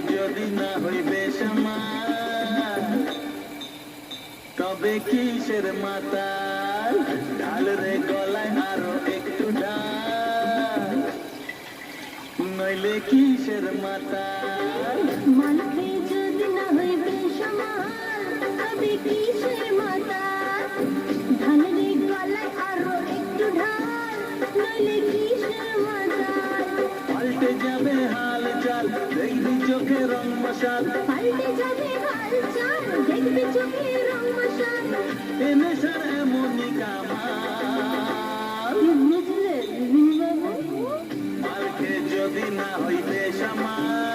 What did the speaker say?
যদি না হইবে সমান তবে কিসের মাতাল ঢাল রে গলায় আরো একটু ঢাল নইলে কিসের মাতাল মানবে যদি না হইবে সমান তবে কিসের মাতাল ঢাল রে গলায় আরো একটু ঢাল নইলে কিসের মাতাল পাল্টে যাবে হাল চাল দেখবি চোখে রং মশাল পাল্টে যাবে হাল চাল দেখবি চোখে রং মশাল এনে সার এমনই কামাল বুঝলে বাবু মালকে যদি না হইবে সমান